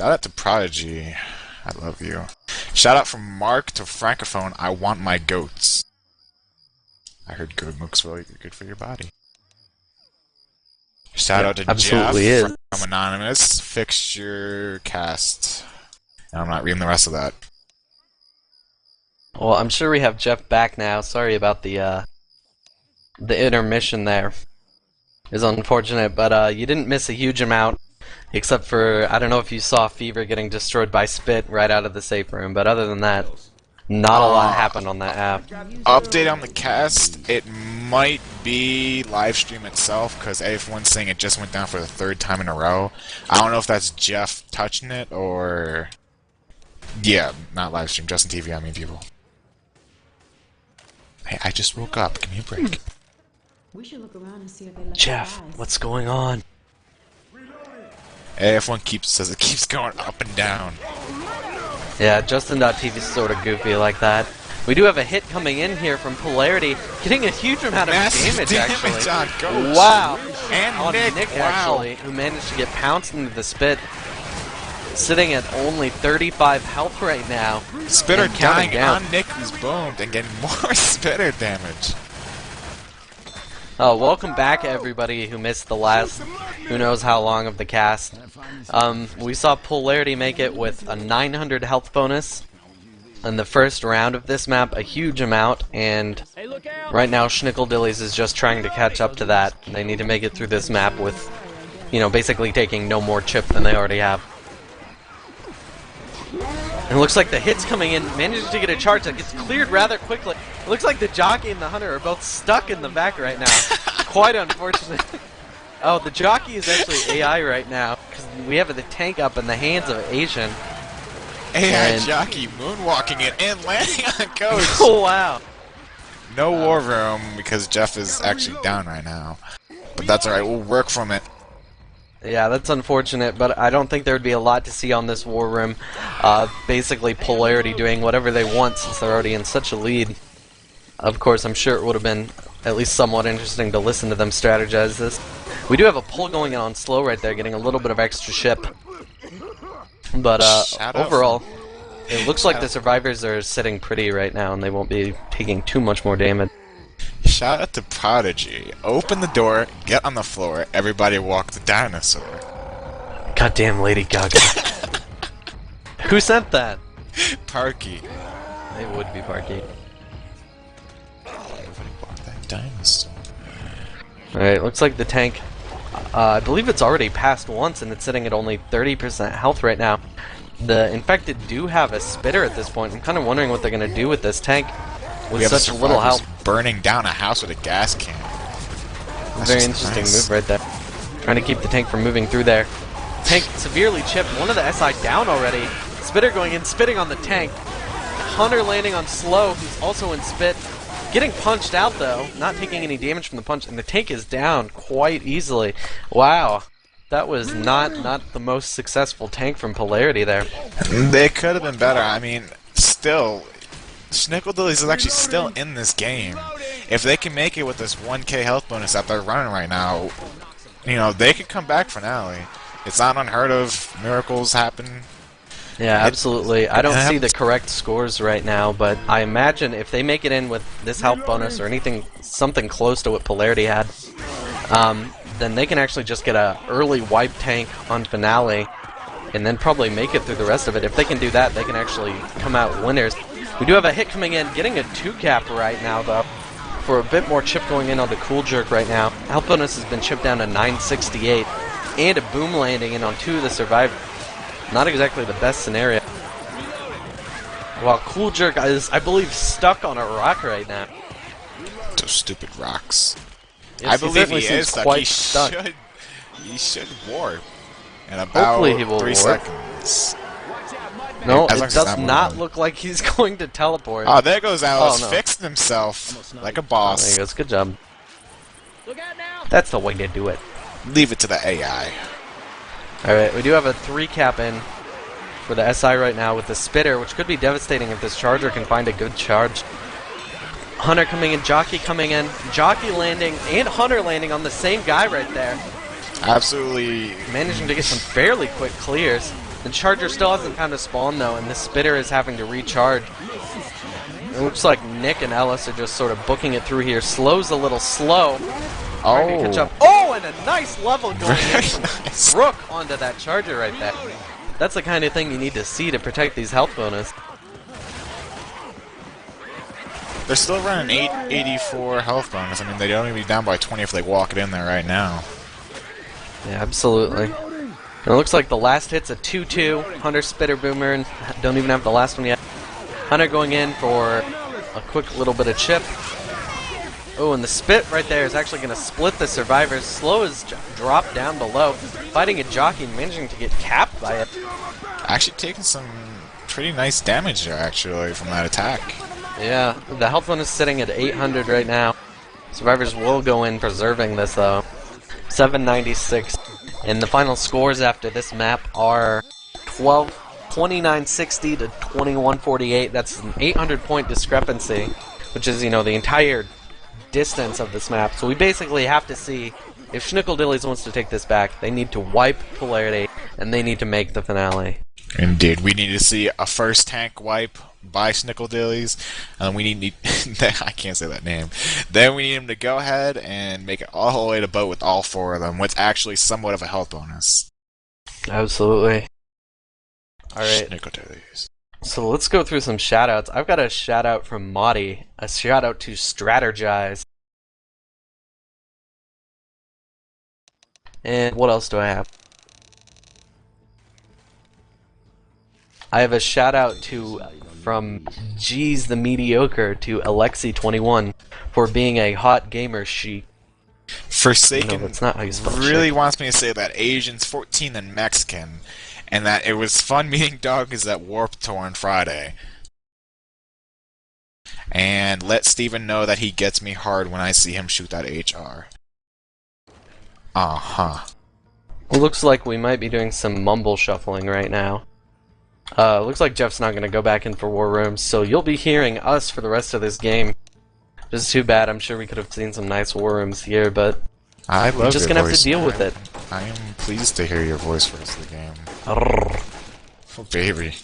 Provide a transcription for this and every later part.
Shout out to Prodigy. I love you. Shout out from Mark to Francophone. I want my goats. I heard goat milk's really good for your body. Shout out to absolutely Jeff is. from Anonymous. Fix your cast. And I'm not reading the rest of that. Well, I'm sure we have Jeff back now. Sorry about the intermission there. It's unfortunate, but you didn't miss a huge amount, except for, I don't know if you saw Fever getting destroyed by Spit right out of the safe room, but other than that, not a lot happened on that app. Update on the cast. It might be live stream itself, because AF1's saying it just went down for the 3rd time in a row. I don't know if that's Jeff touching it, or... Yeah, not live stream, just on TV, I mean people. Hey, I just woke up. Give me a break. We should look around and see if they left Jeff, supplies. what's going on? AF1 says it keeps going up and down. Yeah, Justin.TV's sort of goofy like that. We do have a hit coming in here from Polarity, getting a huge amount of damage actually. On Ghost. Wow! And On Nick, wow. actually, who managed to get pounced into the Spit. Sitting at only 35 health right now. Spitter and counting dying down. on Nick, who's boomed, and getting more Spitter damage. Welcome back, everybody who missed the last who knows how long of the cast. We saw Polarity make it with a 900 health bonus in the first round of this map, a huge amount, and right now Schnickledillies is just trying to catch up to that. They need to make it through this map with, you know, basically taking no more chip than they already have. And it looks like the hit's coming in, manages to get a charge that gets cleared rather quickly. It looks like the jockey and the hunter are both stuck in the back right now. Quite unfortunate. Oh, the jockey is actually AI right now, because we have the tank up in the hands of Asian. AI jockey moonwalking it and landing on Ghost. Oh, wow. No war room, because Jeff is actually down right now. But that's alright, we'll work from it. Yeah, that's unfortunate, but I don't think there would be a lot to see on this war room. Basically, Polarity doing whatever they want since they're already in such a lead. Of course, I'm sure it would have been at least somewhat interesting to listen to them strategize this. We do have a pull going on slow right there, getting a little bit of extra ship. But overall, it looks like the survivors are sitting pretty right now, and they won't be taking too much more damage. Shout out to Prodigy. Open the door, get on the floor, everybody walk the dinosaur. Goddamn Lady Gaga. Who sent that? Parky. It would be Parky. Everybody walk that dinosaur. Alright, looks like the tank, I believe it's already passed once and it's sitting at only 30% health right now. The infected do have a spitter at this point. I'm kind of wondering what they're going to do with this tank with such little health. Burning down a house with a gas can. Very interesting move right there. Trying to keep the tank from moving through there. Tank severely chipped. One of the SI down already. Spitter going in, spitting on the tank. Hunter landing on slow, who's also in spit. Getting punched out though, not taking any damage from the punch, and the tank is down quite easily. Wow. That was not the most successful tank from Polarity there. They could have been better. I mean, still, Schnickledillies is actually still in this game. If they can make it with this 1k health bonus that they're running right now, you know, they could come back finale. It's not unheard of. Miracles happen. Yeah, absolutely. I don't see the correct scores right now, but I imagine if they make it in with this health bonus or anything, something close to what Polarity had, then they can actually just get a early wipe tank on finale, and then probably make it through the rest of it. If they can do that, they can actually come out winners. We do have a hit coming in, getting a 2-cap right now, though, for a bit more chip going in on the Cool Jerk right now. Health bonus has been chipped down to 968, and a boom landing in on 2 of the survivors. Not exactly the best scenario. While Cool Jerk is, I believe, stuck on a rock right now. Those stupid rocks. Yes, I believe he is stuck. He should warp in about 3 seconds. No, it does not look like he's going to teleport. Oh, there goes Alice, Oh, no. fixing himself like a boss. There he goes, good job. That's the way to do it. Leave it to the AI. Alright, we do have a 3-cap in for the SI right now with the spitter, which could be devastating if this charger can find a good charge. Hunter coming in, Jockey coming in, Jockey landing, and Hunter landing on the same guy right there. Absolutely. Managing to get some fairly quick clears. The Charger still hasn't found a spawn though, and the Spitter is having to recharge. It looks like Nick and Ellis are just sort of booking it through here. Slow's a little slow. Trying to catch up. Oh, and a nice level going in from Rook onto that Charger right there. That's the kind of thing you need to see to protect these health bonus. They're still running 884 health bonus. I mean, they don't even be down by 20 if they walk it in there right now. Yeah, absolutely. And it looks like the last hit's a 2-2. Hunter, Spitter, Boomer, and don't even have the last one yet. Hunter going in for a quick little bit of chip. Oh, and the Spit right there is actually going to split the survivors. Slow is dropped down below, fighting a jockey and managing to get capped by it. Actually taking some pretty nice damage there, actually, from that attack. Yeah, the health one is sitting at 800 right now. Survivors will go in preserving this, though. 796. And the final scores after this map are 2960 to 2148. That's an 800-point discrepancy, which is, you know, the entire distance of this map. So we basically have to see if Schnickledillies wants to take this back. They need to wipe Polarity, and they need to make the finale. Indeed, we need to see a first tank wipe by Schnickledillies, and we need I can't say that name. Then we need him to go ahead and make it all the way to boat with all 4 of them, with actually somewhat of a health bonus. Absolutely. Alright. Schnickledillies. So let's go through some shoutouts. I've got a shoutout from Madi, a shoutout to Strategize. And what else do I have? I have a shoutout to from G's the Mediocre to Alexi21 for being a hot gamer chic. Forsaken No, that's not how you spell really chic. wants me to say that Asian's 14 and Mexican, and that it was fun meeting Doggies at Warped Tour on Friday. And let Steven know that he gets me hard when I see him shoot that HR. Uh-huh. It looks like we might be doing some mumble shuffling right now. Looks like Jeff's not going to go back in for War Rooms, so you'll be hearing us for the rest of this game. Just too bad. I'm sure we could have seen some nice War Rooms here, but I love we're just your going to have voice. to deal with it. I am pleased to hear your voice for the rest of the game. Arrgh. Oh, baby.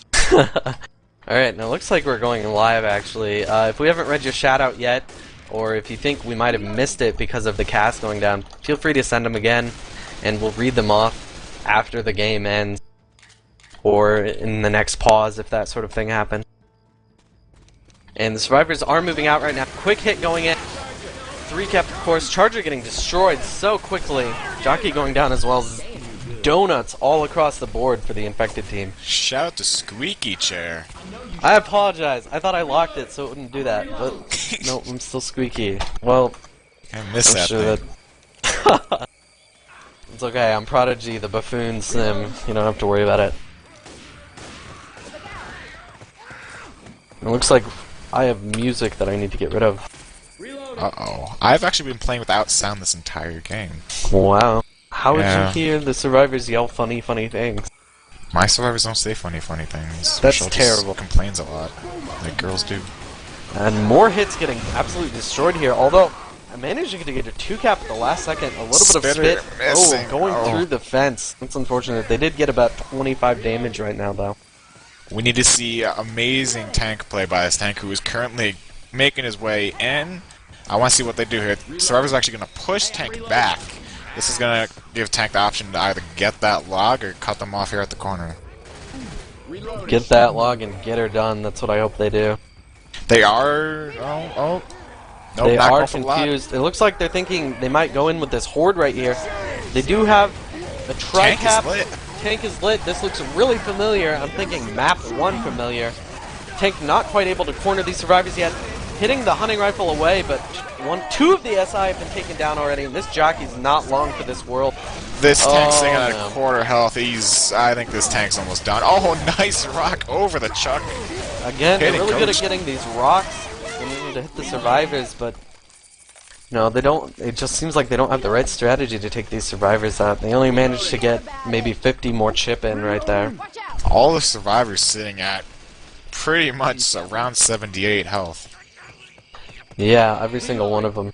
Alright, now looks like we're going live actually. If we haven't read your shout out yet, or if you think we might have missed it because of the cast going down, feel free to send them again, and we'll read them off after the game ends, or in the next pause if that sort of thing happens. And the survivors are moving out right now. Quick hit going in. 3 cap, of course. Charger getting destroyed so quickly. Jockey going down as well. Donuts all across the board for the infected team. Shout out to Squeaky Chair. I apologize. I thought I locked it so it wouldn't do that, but no, I'm still squeaky. Well, I miss I'm that sure thing. that it's okay. I'm Prodigy, the buffoon sim. You don't have to worry about it. It looks like I have music that I need to get rid of. Uh-oh. I've actually been playing without sound this entire game. Wow. How would Yeah. you hear the survivors yell funny, funny things? My survivors don't say funny things. That's Michelle terrible. Just complains a lot, like girls do. And more hits getting absolutely destroyed here, although I managed to get a 2 cap at the last second. A little bit of Spitter spit. missing. Oh, going Oh. through the fence. That's unfortunate. They did get about 25 damage right now, though. We need to see amazing tank play by this tank who is currently making his way in. I want to see what they do here. Survivor's actually going to push tank back. This is going to give tank the option to either get that log or cut them off here at the corner. Get that log and get her done. That's what I hope they do. They are... Oh. Nope, They not are going for the log. confused. It looks like they're thinking they might go in with this horde right here. They do have a Tank tri-cap. is lit. Tank is lit. This looks really familiar. I'm thinking map 1 familiar. Tank not quite able to corner these survivors yet. Hitting the hunting rifle away, but 2 of the SI have been taken down already, and this jockey's not long for this world. This tank's Oh, sitting at no. a quarter health. I think this tank's almost done. Oh, nice rock over the chuck. Again, they're Hit it, really good at coach. getting these rocks in order to hit the survivors, but no, they don't. It just seems like they don't have the right strategy to take these survivors out. They only managed to get maybe 50 more chip in right there. All the survivors sitting at pretty much around 78 health. Yeah, every single one of them.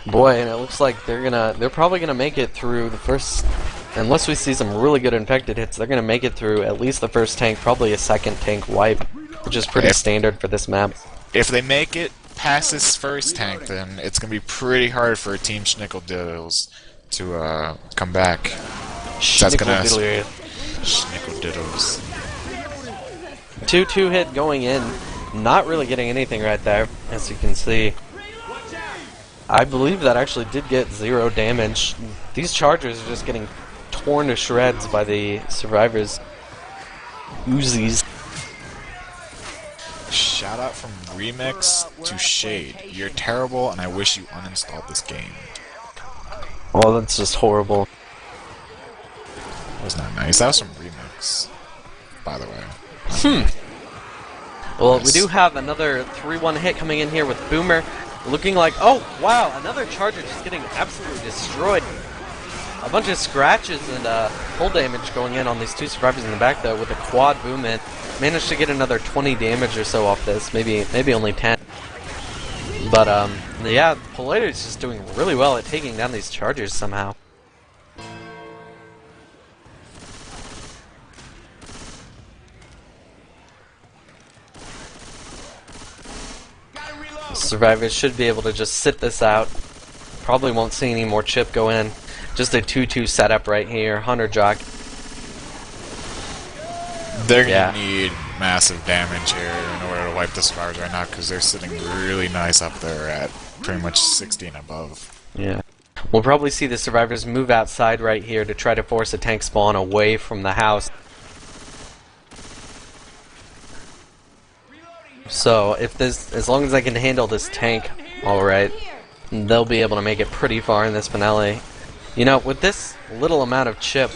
Boy, and it looks like they're probably gonna make it through the first unless we see some really good infected hits, they're going to make it through at least the first tank, probably a second tank wipe, which is pretty standard for this map. If they make it past this first tank, then it's going to be pretty hard for Team Schnickledillies to come back. Schnickledillies. Schnickledillies. 2-2 hit going in, not really getting anything right there, as you can see. I believe that actually did get 0 damage. These chargers are just getting torn to shreds by the survivors. Uzis. Shout out from Remix to Shade. You're terrible, and I wish you uninstalled this game. Oh, that's just horrible. That was not nice. That was from Remix, by the way. Well, Nice. we do have another 3-1 hit coming in here with Boomer. Looking like, oh wow, another charger just getting absolutely destroyed. A bunch of scratches and full damage going in on these 2 survivors in the back though with a quad boom in. Managed to get another 20 damage or so off this, maybe only 10. But yeah, Polarity is just doing really well at taking down these chargers somehow. Survivors should be able to just sit this out. Probably won't see any more chip go in. Just a 2-2 setup right here. Hunter Jock. They're going to need massive damage here in order to wipe the survivors right now because they're sitting really nice up there at pretty much 60 and above. Yeah. We'll probably see the survivors move outside right here to try to force a tank spawn away from the house. So if this, as long as I can handle this tank, alright, they'll be able to make it pretty far in this finale. You know, with this little amount of chip,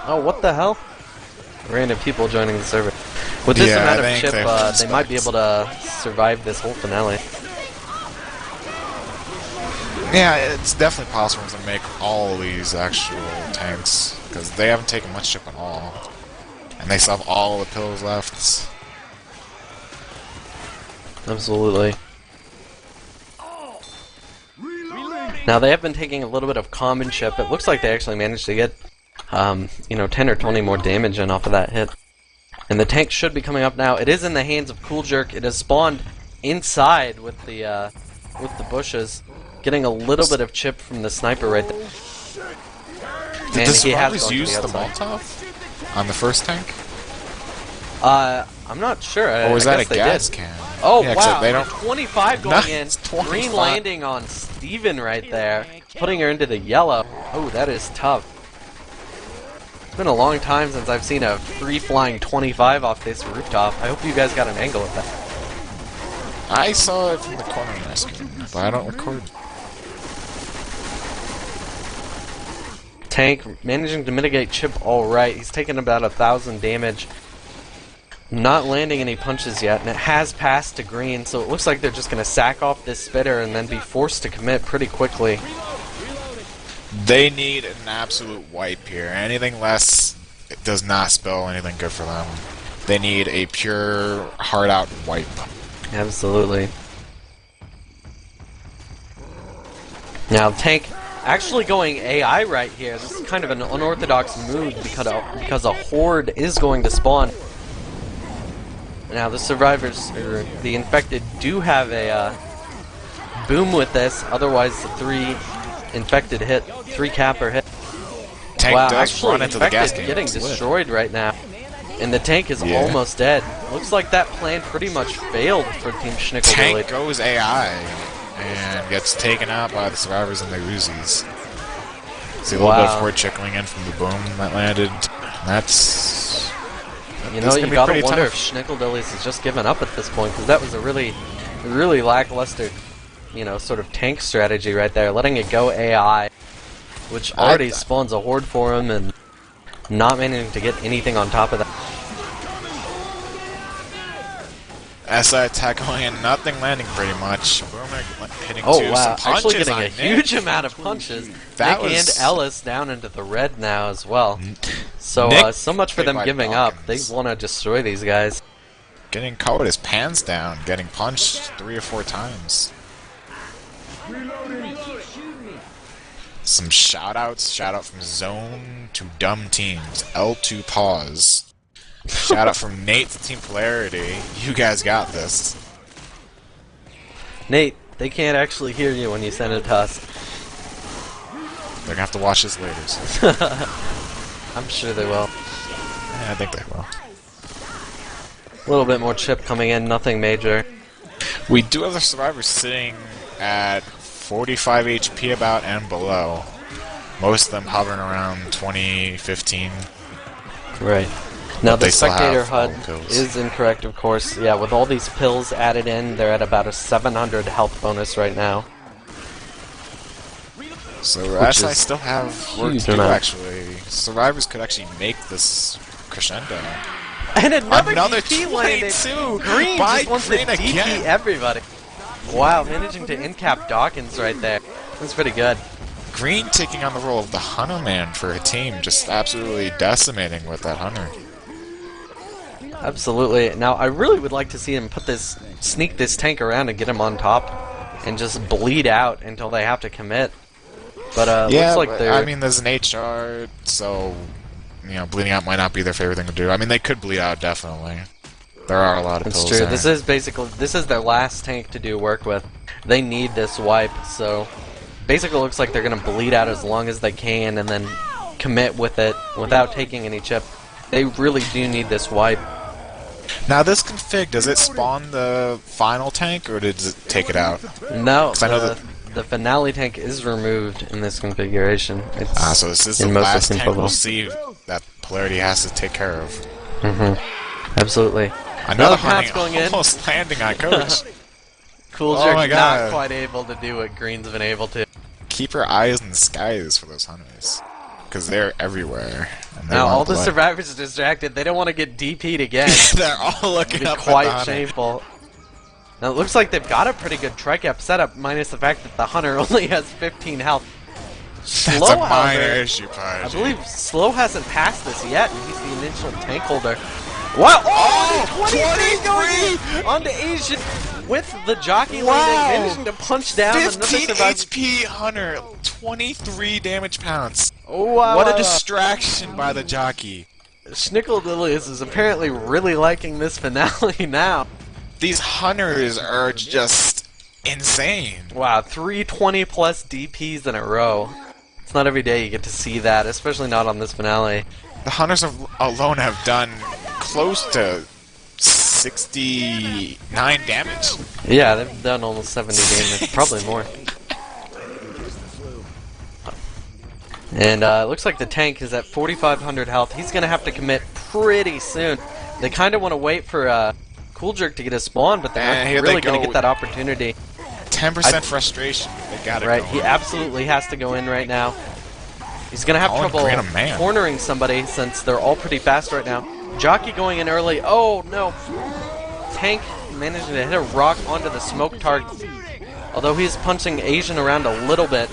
oh what the hell? Random people joining the server. With this amount of chip, they might be able to survive this whole finale. Yeah, it's definitely possible to make all these actual tanks because they haven't taken much chip at all, and they still have all the pills left. Absolutely. Now they have been taking a little bit of common chip. It looks like they actually managed to get, you know, 10 or 20 more damage in off of that hit. And the tank should be coming up now. It is in the hands of Cool Jerk. It has spawned inside with the bushes, getting a little bit of chip from the sniper right there. Did the survivors use the Molotov on the first tank? I'm not sure. Or was that a gas can? Oh, yeah, wow. they don't... 25 going in. Green landing on Steven right there. Putting her into the yellow. Oh, that is tough. It's been a long time since I've seen a free-flying 25 off this rooftop. I hope you guys got an angle of that. I saw it from the corner of my screen, but I don't record. Tank managing to mitigate chip alright. He's taken about 1,000 damage. Not landing any punches yet, and it has passed to green, so it looks like they're just going to sack off this spitter and then be forced to commit pretty quickly. They need an absolute wipe here. Anything less does not spell anything good for them. They need a pure, hard-out wipe. Absolutely. Now, Tank actually going AI right here. This is kind of an unorthodox move because a horde is going to spawn. Now the survivors, or the infected, do have a boom with this. Otherwise, the 3 infected hit, 3 capper hit. Tank wow, does actually, run into the gas infected can. getting destroyed right now, and the tank is almost dead. Looks like that plan pretty much failed for Team Schnickledillies. Tank goes AI and gets taken out by the survivors and their Uzis. See a little bit of horde trickling in from the boom that landed. That's... You know, you gotta wonder if Schnickledillies has just given up at this point, because that was a really, really lackluster, you know, sort of tank strategy right there, letting it go AI, which already spawns a horde for him, and not managing to get anything on top of that. SI attack going in, nothing landing pretty much. Boomer hitting oh two, wow, some actually punches getting on a huge amount of punches. That Nick was... and Ellis down into the red now as well. So so much for them giving up. They want to destroy these guys. Getting caught with his pants down, getting punched 3 or 4 times. Some shout-outs. Shout-out from Zone to Dumb Teams. L2 Pause. Shout-out from Nate to Team Polarity. You guys got this. Nate, they can't actually hear you when you send it to us. They're gonna have to watch this later. So. I'm sure they will. Yeah, I think they will. A little bit more chip coming in, nothing major. We do have the survivors sitting at 45 HP about and below. Most of them hovering around 20, 15. Right. Now But they the still spectator have HUD all the kills. is incorrect, of course. Yeah, with all these pills added in, they're at about a 700 health bonus right now. So Which I is still have work huge to do, amount. actually. Survivors could actually make this crescendo. And another DP DP landed! too! Green By just wants to Green DP again! everybody. Wow, managing to in-cap Dawkins right there. That's pretty good. Green taking on the role of the Hunter Man for a team, just absolutely decimating with that Hunter. Absolutely. Now, I really would like to see him sneak this tank around and get him on top and just bleed out until they have to commit. But Yeah, looks like but, they're... I mean, there's an HR, so, you know, bleeding out might not be their favorite thing to do. I mean, they could bleed out, definitely. There are a lot of That's pills true. there. This is their last tank to do work with. They need this wipe, so basically looks like they're going to bleed out as long as they can and then commit with it without taking any chip. They really do need this wipe. Now, this config, does it spawn the final tank, or does it take it out? No, 'Cause I know the finale tank is removed in this configuration. It's So this is the in most of last tank Info. we'll see that Polarity has to take care of. Absolutely. Another pass hunting going in. almost landing on Coach. Cool Oh Jerk my not God. quite able to do what Green's been able to. Keep your eyes in the skies for those hunters, because they're everywhere. And they Now want all the blood. survivors are distracted. They don't want to get DP'd again. They're all looking It'd be up at quite the hunter. shameful. Now it looks like they've got a pretty good tri-cap setup, minus the fact that the hunter only has 15 health. That's Slow, a minor however, issue, Prodigy. I believe Slow hasn't passed this yet, and he's the initial tank holder. Wow! Oh, 23 going onto Asian with the jockey landing, managing to punch down another 15 survivor. HP Hunter, 23 damage pounds. Oh, wow. What a distraction by the jockey. Schnickledillies is apparently really liking this finale now. These Hunters are just insane. Wow, 320 plus DPs in a row. It's not every day you get to see that, especially not on this finale. The Hunters alone have done close to 69 damage. Yeah, they've done almost 70 damage, probably more. And it looks like the tank is at 4,500 health. He's going to have to commit pretty soon. They kind of want to wait for Cool Jerk to get his spawn, but they're And here not they really going go. to get that opportunity. 10% frustration. They got it Right, going. he absolutely has to go in right now. He's going to have Calling trouble Green a man. cornering somebody since they're all pretty fast right now. Jockey going in early. Oh, no. Tank managing to hit a rock onto the smoke target. Although he's punching Asian around a little bit.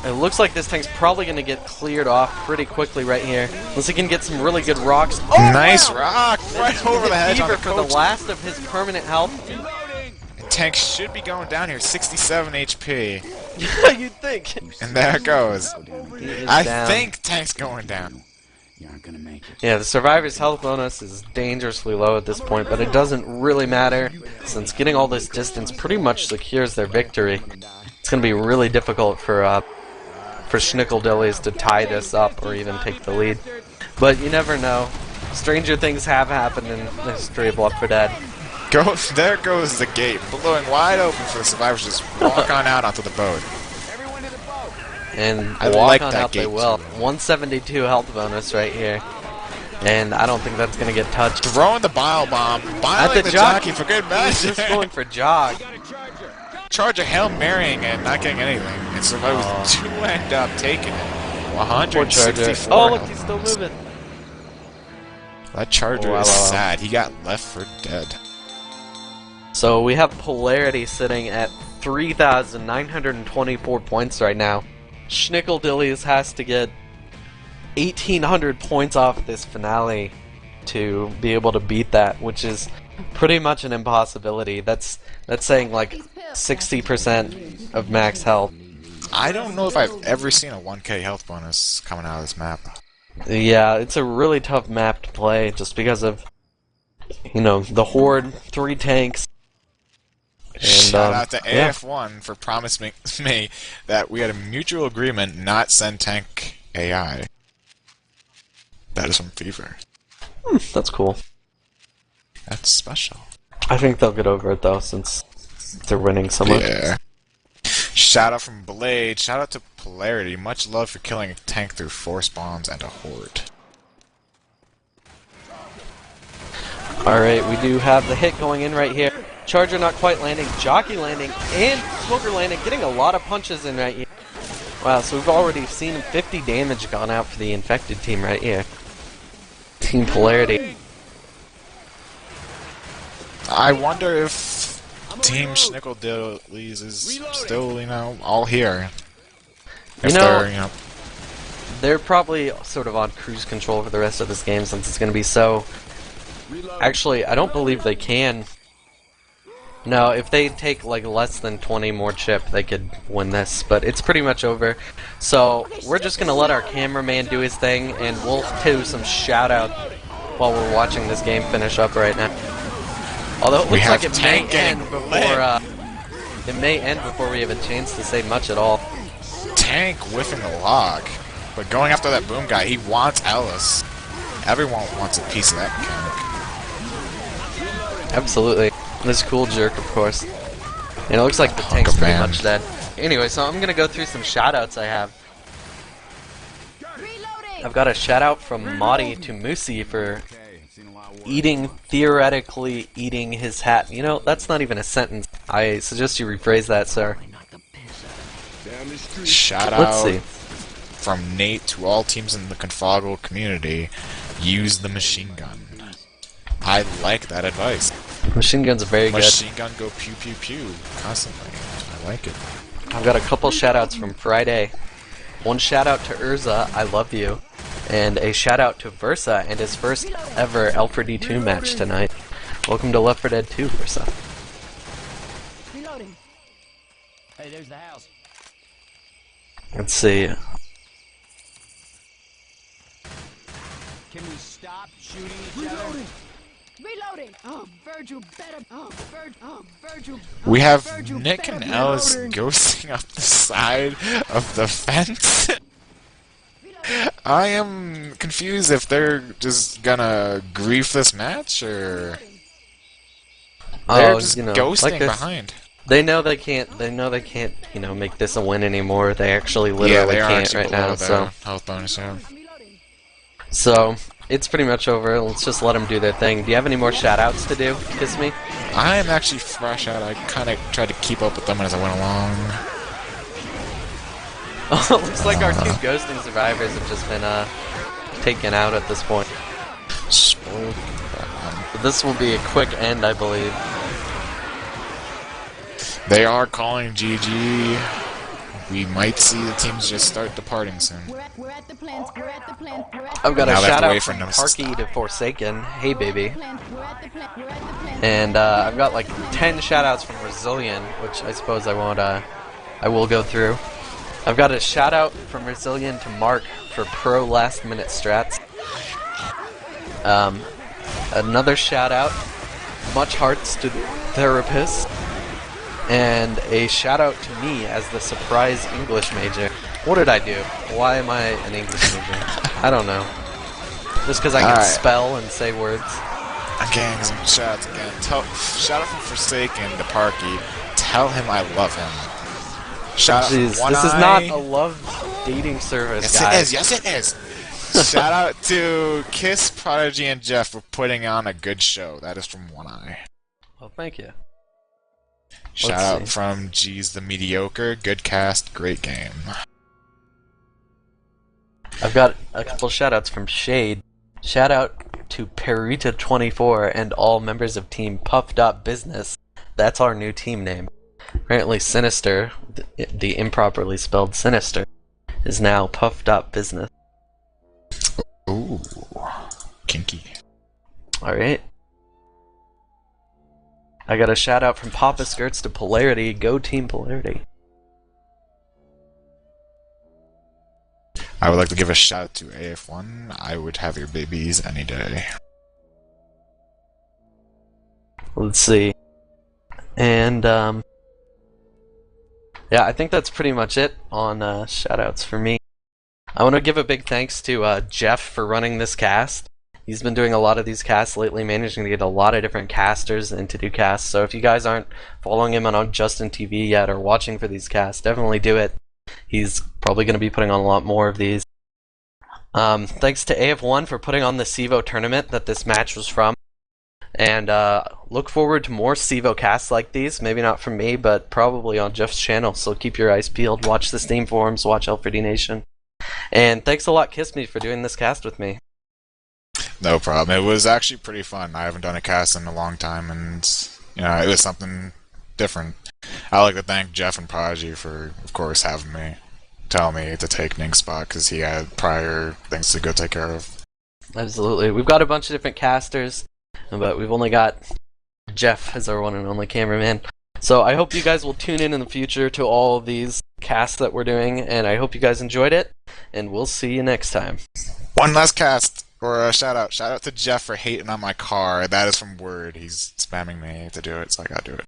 It looks like this tank's probably going to get cleared off pretty quickly right here. Unless he can get some really good rocks. Oh, Nice wow! rock right over the head on Fever the for the coach. last of his permanent health. Tank should be going down here, 67 HP. Yeah, you'd think. And there it goes. He is I down. think Tank's going down. You aren't gonna make it. Yeah, the survivor's health bonus is dangerously low at this point, but it doesn't really matter since getting all this distance pretty much secures their victory. It's going to be really difficult for Schnickledillies to tie this up or even take the lead. But you never know. Stranger things have happened in the history of Left 4 Dead. There goes the gate, blowing wide open for the survivors to just walk on out onto the boat. And I walk like on that out they gate, will. too. 172 health bonus right here. And I don't think that's going to get touched. Throwing the bile bomb, biling the jockey for good He's measure. just going for jog. Charge a Hail Marrying and not getting anything. And survivors do end up taking it. Poor Charger. 164. Oh, look, he's still moving. That Charger Oh, wow, is wow, wow. sad. He got left for dead. So we have Polarity sitting at 3,924 points right now. Schnickledillies has to get 1,800 points off this finale to be able to beat that, which is pretty much an impossibility. That's saying like 60% of max health. I don't know if I've ever seen a 1k health bonus coming out of this map. Yeah, it's a really tough map to play just because of, you know, the Horde, 3 tanks. And, Shout out to yeah. AF1 for promising me that we had a mutual agreement not send tank AI. That is from Fever. That's cool. That's special. I think they'll get over it though, since they're winning so much. Yeah. Shout out from Blade. Shout out to Polarity. Much love for killing a tank through force bombs and a horde. Alright, we do have the hit going in right here. Charger not quite landing, Jockey landing, and Smoker landing, getting a lot of punches in right here. Wow, so we've already seen 50 damage gone out for the infected team right here. Team Polarity. I wonder if Team Schnickledillies is still, you know, all here. If they're probably sort of on cruise control for the rest of this game since it's going to be so... Actually, I don't believe they can. No, if they take like less than 20 more chip, they could win this, but it's pretty much over. So, we're just going to let our cameraman do his thing, and we'll do some shout-out while we're watching this game finish up right now. Although it looks like it may end before we have a chance to say much at all. Tank whiffing the log, but going after that boom guy, he wants Ellis. Everyone wants a piece of that mechanic. Absolutely. This cool jerk, of course. And it looks like the tank's pretty much dead. Anyway, so I'm gonna go through some shoutouts I have. I've got a shoutout from Madi to Musi for theoretically eating his hat. You know, that's not even a sentence. I suggest you rephrase that, sir. Shout Let's out see. from Nate to all teams in the Confoggle community. Use the machine gun. I like that advice. Machine gun's very good. Machine gun go pew pew pew constantly. I like it. I've got a couple shoutouts from Friday. One shoutout to Urza, I love you. And a shoutout to Versa and his first ever L4D2 match tonight. Welcome to Left 4 Dead 2, Versa. Reloading. Hey, there's the house. Let's see. Can we stop shooting each other? Reloading! Oh, Virgil better. Oh, Virgil. We have Virgil Nick and Ellis ghosting up the side of the fence. I am confused if they're just gonna grief this match or they're just ghosting behind. They know they can't. You know, make this a win anymore. They actually literally can't right now. So health bonus. Yeah. So it's pretty much over. Let's just let them do their thing. Do you have any more shoutouts to do, Kiss Me? I am actually fresh out. I kind of tried to keep up with them as I went along. Oh, looks like our 2 ghosting survivors have just been taken out at this point. Spoiled. This will be a quick end, I believe. They are calling GG. We might see the teams just start departing soon. We're at the plant. We're at the plant. I've got a Now they have shout to out wait for from them to Parky stop. to Forsaken. Hey, baby. We're at the plant. We're at the plant. And I've got like 10 shoutouts from Resilient, which I suppose I won't. I will go through. I've got a shout out from Resilient to Mark for pro last minute strats. Another shout out, much hearts to Therapist, and a shout out to me as the surprise English major. What did I do? Why am I an English major? I don't know. Just because I can spell and say words. Again, some shoutouts again. Shout out from Forsaken to Parky. Tell him I love him. Shout out from Jeez, One this is Eye. not a love dating service, Yes, guys. it is. Yes, it is. Shout out to Kiss, Prodigy, and Jeff for putting on a good show. That is from One Eye. Well, thank you. Shout out from G's the Mediocre. Good cast, great game. I've got a couple shoutouts from Shade. Shout out to Perita24 and all members of Team Puffed Up Business. That's our new team name. Apparently Sinister, the improperly spelled Sinister, is now Puffed Up Business. Ooh, kinky. Alright. I got a shout out from Papa Skirts to Polarity. Go Team Polarity. I would like to give a shout out to AF1. I would have your babies any day. Let's see. And, yeah, I think that's pretty much it on shoutouts for me. I want to give a big thanks to Jeff for running this cast. He's been doing a lot of these casts lately, managing to get a lot of different casters in to do casts. So if you guys aren't following him on Justin TV yet or watching for these casts, definitely do it. He's probably going to be putting on a lot more of these. Thanks to AF1 for putting on the Cevo tournament that this match was from. And look forward to more Cevo casts like these. Maybe not from me, but probably on Jeff's channel. So keep your eyes peeled. Watch the Steam forums. Watch L4D Nation. And thanks a lot, Kiss Me, for doing this cast with me. No problem. It was actually pretty fun. I haven't done a cast in a long time, and it was something different. I'd like to thank Jeff and Prodigy for, of course, having me. Tell me to take Nink's spot because he had prior things to go take care of. Absolutely. We've got a bunch of different casters, but we've only got Jeff as our one and only cameraman. So I hope you guys will tune in the future to all of these casts that we're doing, and I hope you guys enjoyed it, and we'll see you next time. One last cast, or a shout out. Shout out to Jeff for hating on my car. That is from Word. He's spamming me to do it, so I gotta do it.